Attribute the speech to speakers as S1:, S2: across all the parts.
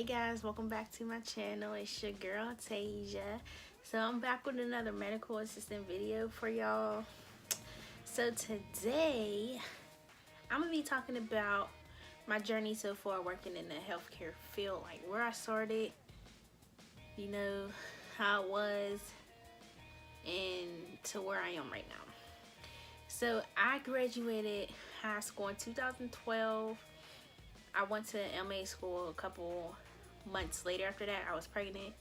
S1: Hey guys, welcome back to my channel. It's your girl Tasia. So I'm back with another medical assistant video for y'all. So today I'm gonna be talking about my journey so far working in the healthcare field, like where I started, you know, how it was, and to where I am right now. So I graduated high school in 2012. I went to MA school a couple months later. After that, I was pregnant,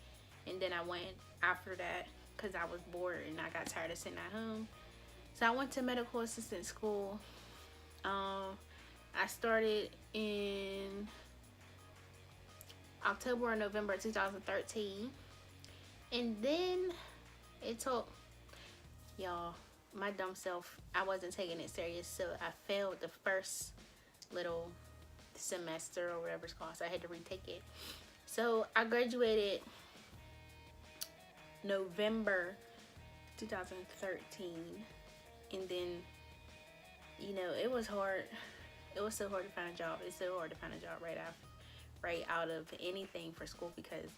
S1: and then I went after that because I was bored and I got tired of sitting at home. So I went to medical assistant school. I started in October or November 2013, and then it took, y'all, my dumb self, I wasn't taking it serious, so I failed the first little semester or whatever it's called, so I had to retake it. So I graduated November 2013, and then, you know, it was hard. It was so hard to find a job. It's so hard to find a job right out of anything for school, because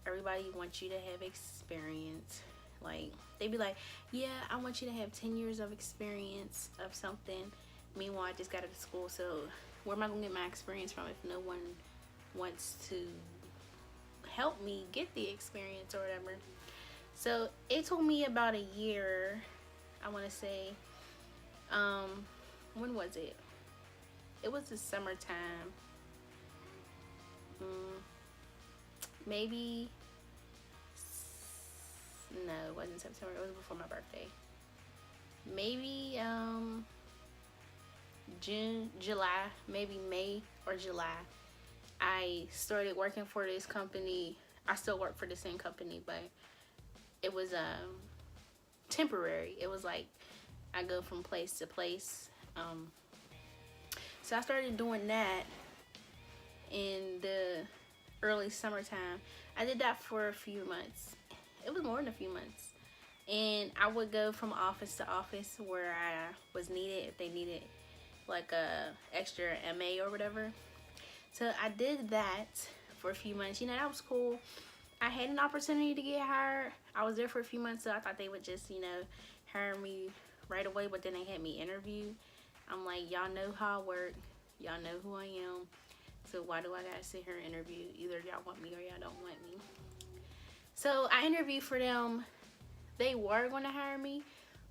S1: everybody wants you to have experience. Like, they be like, yeah, I want you to have 10 years of experience of something. Meanwhile, I just got out of school, so where am I gonna get my experience from if no one wants to help me get the experience or whatever? So it took me about a year, I want to say. When was it? It was the summertime. Maybe, no, it wasn't September. It was before my birthday. Maybe June, July, maybe May or July. I started working for this company. I still work for the same company, but it was temporary. It was like I go from place to place. So I started doing that in the early summertime. I did that for a few months. It was more than a few months. And I would go from office to office where I was needed, if they needed like a extra MA or whatever. So I did that for a few months. You know, that was cool. I had an opportunity to get hired. I was there for a few months, so I thought they would just, you know, hire me right away, but then they had me interview. I'm like, y'all know how I work, y'all know who I am, so why do I gotta sit here and interview? Either y'all want me or y'all don't want me. So I interviewed for them. They were going to hire me,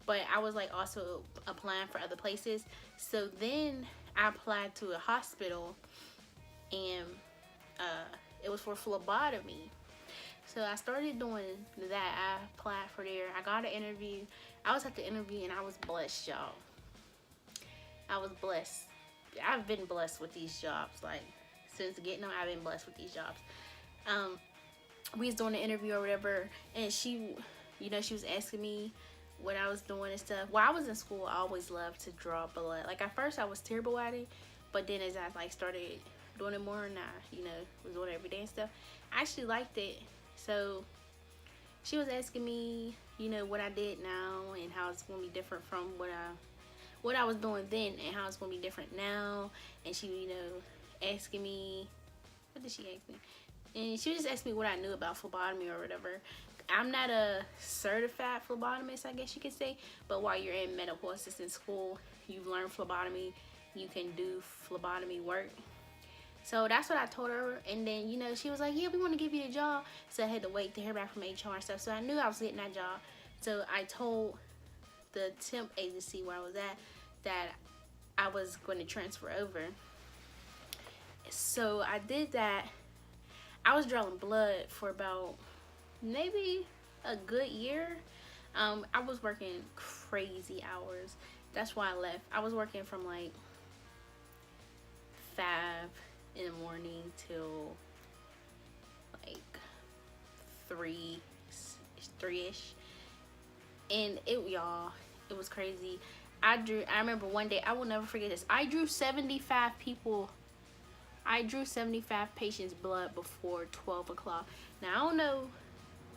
S1: but I was like also applying for other places. So then I applied to a hospital, and it was for phlebotomy. So I started doing that. I applied for there. I got an interview. I was at the interview, and I was blessed, y'all. I was blessed. I've been blessed with these jobs. Like, since getting them, I've been blessed with these jobs. We was doing the interview or whatever, and she, you know, she was asking me what I was doing and stuff. While I was in school, I always loved to draw blood. Like, at first I was terrible at it, but then as I like started doing it more, and I, you know, was doing it every day and stuff, I actually liked it. So she was asking me, you know, what I did now and how it's gonna be different from what I was doing then, and how it's gonna be different now. And she, you know, asking me, what did she ask me? And she was just asking me what I knew about phlebotomy or whatever. I'm not a certified phlebotomist, I guess you could say, but while you're in medical assistant school, you learn phlebotomy, you can do phlebotomy work. So that's what I told her, and then, you know, she was like, yeah, we want to give you a job. So I had to wait to hear back from HR and stuff, so I knew I was getting that job. So I told the temp agency where I was at that I was going to transfer over. So I did that. I was drawing blood for about maybe a good year. I was working crazy hours. That's why I left. I was working from like 5 in the morning till like 3-ish. And y'all, it was crazy. I remember one day, I will never forget this. I drew 75 people. I drew 75 patients' blood before 12 o'clock. Now, I don't know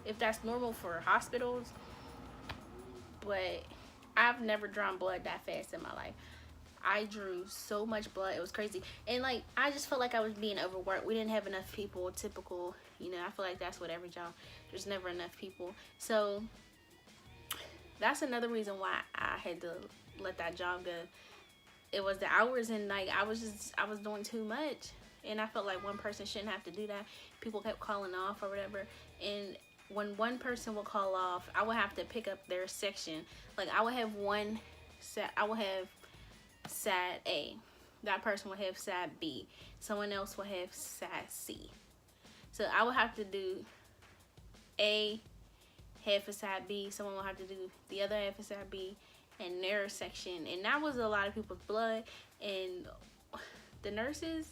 S1: if that's normal for hospitals, but I've never drawn blood that fast in my life. I drew so much blood. It was crazy. And like, I just felt like I was being overworked. We didn't have enough people. Typical, you know, I feel like that's what every job, there's never enough people. So that's another reason why I had to let that job go. It was the hours, and like I was doing too much, and I felt like one person shouldn't have to do that. People kept calling off or whatever, and when one person would call off, I would have to pick up their section. Like I would have one set, I would have side A, that person would have side B, someone else would have side C. So I would have to do A, half of side B, someone will have to do the other half of side B and their section. And that was a lot of people's blood. And the nurses,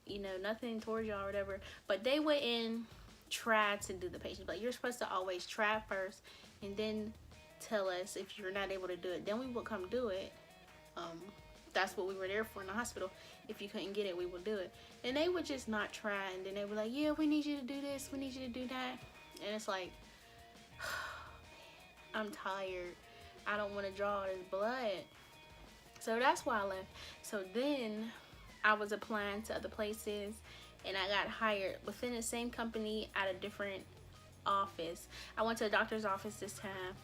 S1: you know, nothing towards y'all or whatever, but they wouldn't try to do the patient. But you're supposed to always try first and then tell us if you're not able to do it. Then we will come do it. That's what we were there for in the hospital. If you couldn't get it, we would do it. And they would just not try, and then they were like, yeah, we need you to do this, we need you to do that. And it's like, I'm tired. I don't want to draw this blood. So that's why I left. So then I was applying to other places, and I got hired within the same company at a different office. I went to a doctor's office this time.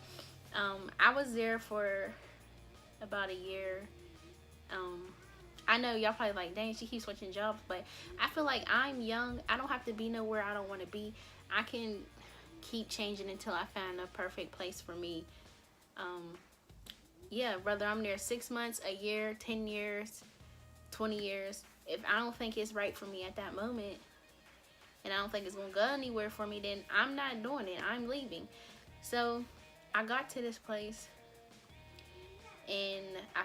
S1: I was there for about a year. I know y'all probably like, dang, she keeps switching jobs, but I feel like I'm young. I don't have to be nowhere I don't want to be. I can keep changing until I find a perfect place for me. Yeah, whether I'm there 6 months, a year, 10 years, 20 years, if I don't think it's right for me at that moment, and I don't think it's gonna go anywhere for me, then I'm not doing it. I'm leaving. So I got to this place, and I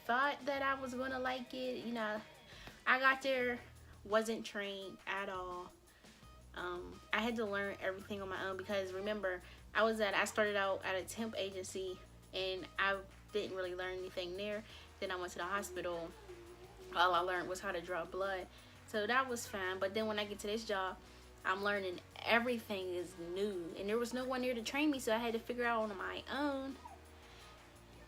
S1: thought that I was gonna like it. You know, I got there, wasn't trained at all. I had to learn everything on my own, because remember, I started out at a temp agency, and I didn't really learn anything there. Then I went to the hospital. All I learned was how to draw blood, so that was fine. But then when I get to this job, I'm learning everything is new, and there was no one there to train me, so I had to figure out on my own.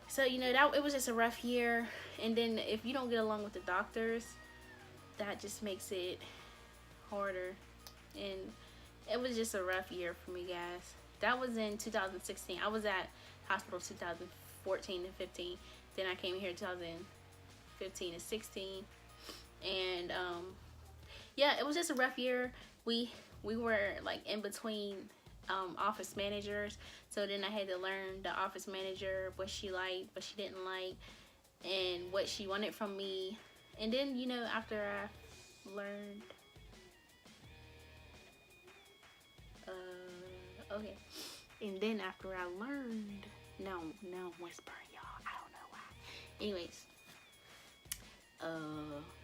S1: So, you know, it was just a rough year. And then if you don't get along with the doctors, that just makes it harder. And it was just a rough year for me, guys. That was in 2016. I was at hospital 2014 and 15. Then I came here 2015 and 16. And yeah, it was just a rough year. We were like in between office managers, so then I had to learn the office manager, what she liked, what she didn't like, and what she wanted from me. And then, you know, after I learned, okay, and then after I learned, no I'm whispering, y'all, I don't know why. Anyways,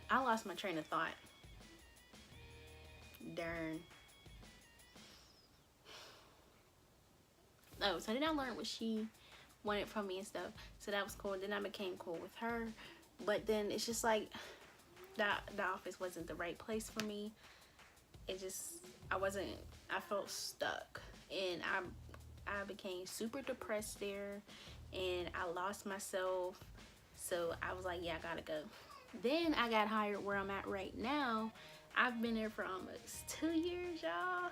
S1: I lost my train of thought. Darn. Oh, so then I learned what she wanted from me and stuff. So that was cool. Then I became cool with her. But then it's just like the office wasn't the right place for me. It just, I felt stuck. And I became super depressed there. And I lost myself. So I was like, yeah, I gotta go. Then I got hired where I'm at right now. I've been there for almost 2 years, y'all.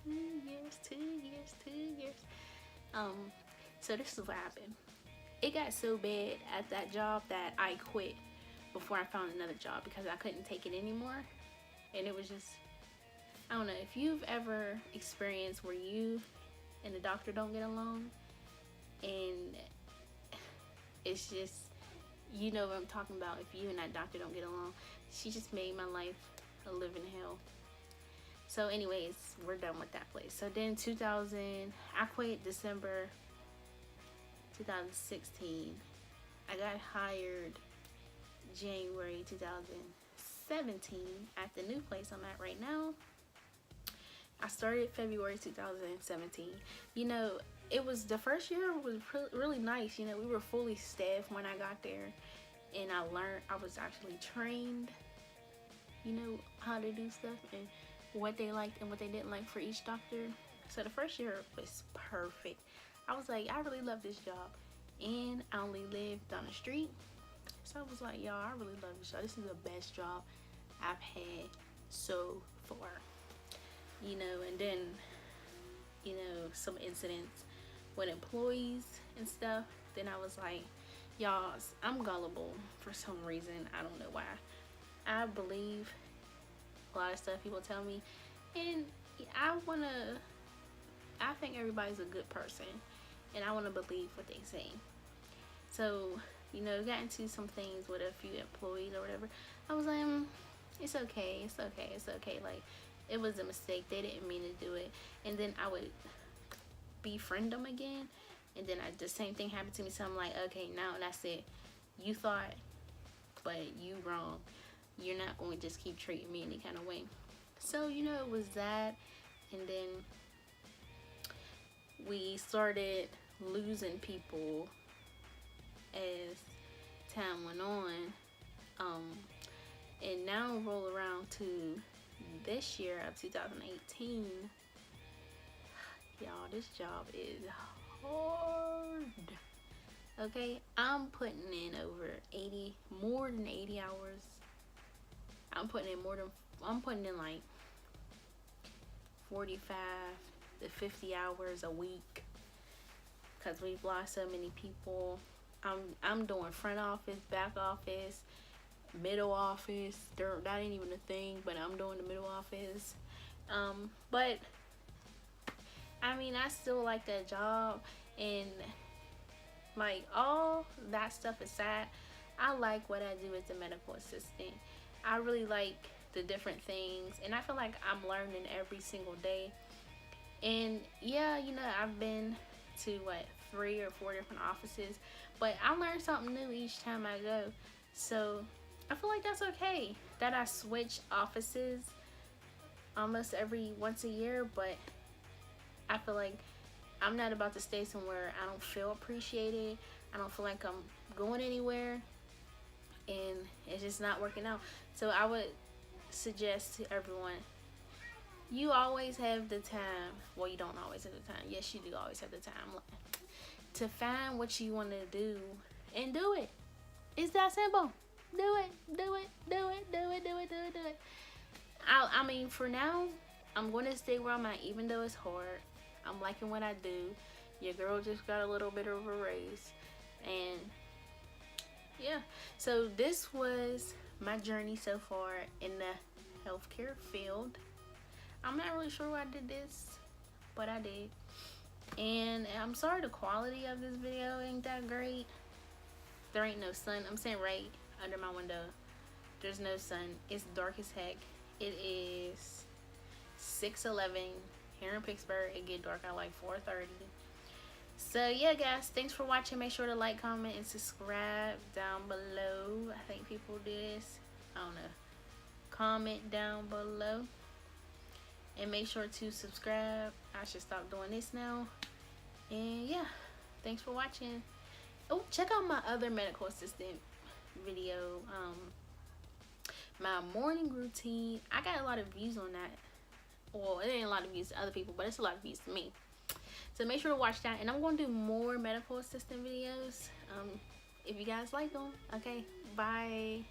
S1: 2 years. So this is what happened. It got so bad at that job that I quit before I found another job, because I couldn't take it anymore. And it was just, I don't know, if you've ever experienced where you and the doctor don't get along, and it's just, you know what I'm talking about. If you and that doctor don't get along, she just made my life a living hell. So anyways, we're done with that place. So then I quit December 2016. I got hired January 2017 at the new place I'm at right now. I started February 2017. You know, it was, the first year was really nice. You know, we were fully staffed when I got there, and I was actually trained, you know, how to do stuff and what they liked and what they didn't like for each doctor. So the first year was perfect. I was like, I really love this job. and I only live down the street. So I was like, y'all, I really love this job. This is the best job I've had so far. And then, some incidents with employees and stuff. Then I was like, y'all, I'm gullible for some reason. I don't know why. I believe a lot of stuff people tell me, and I think everybody's a good person, and I want to believe what they say. So, got into some things with a few employees or whatever. I was like, it's okay, it's okay, it's okay. Like, it was a mistake. They didn't mean to do it. And then I would befriend them again, and then the same thing happened to me. So I'm like, okay, now that's it. You thought, but you wrong. You're not going to just keep treating me any kind of way. So, it was that. And then we started losing people as time went on. And now roll around to this year of 2018. Y'all, this job is hard. Okay, I'm putting in more than 80 hours. I'm putting in like 45 to 50 hours a week, because we've lost so many people. I'm doing front office, back office, middle office. That ain't even a thing, but I'm doing the middle office. But I mean, I still like that job, and like all that stuff aside, I like what I do as a medical assistant. I really like the different things, and I feel like I'm learning every single day. And yeah, I've been to 3 or 4 different offices, but I learn something new each time I go. So I feel like that's okay that I switch offices almost once a year, but I feel like I'm not about to stay somewhere I don't feel appreciated. I don't feel like I'm going anywhere, and it's just not working out. So I would suggest to everyone, you always have the time. Well, you don't always have the time. Yes, you do always have the time to find what you want to do and do it. It's that simple. Do it. I mean, for now, I'm going to stay where I'm at, even though it's hard. I'm liking what I do. Your girl just got a little bit of a raise. And yeah, so this was my journey so far in the healthcare field. I'm not really sure why I did this, but I did. And I'm sorry the quality of this video ain't that great. There ain't no sun. I'm saying right under my window. There's no sun. It's dark as heck. It is 6:11 here in Pittsburgh. It get dark at like 4:30. So yeah, guys, thanks for watching. Make sure to like, comment, and subscribe down below. I think people do this. I don't know. Comment down below. And make sure to subscribe. I should stop doing this now. And yeah, thanks for watching. Oh, check out my other medical assistant video. My morning routine. I got a lot of views on that. Well, it ain't a lot of views to other people, but it's a lot of views to me. So make sure to watch that. And I'm going to do more medical assistant videos if you guys like them. Okay, bye.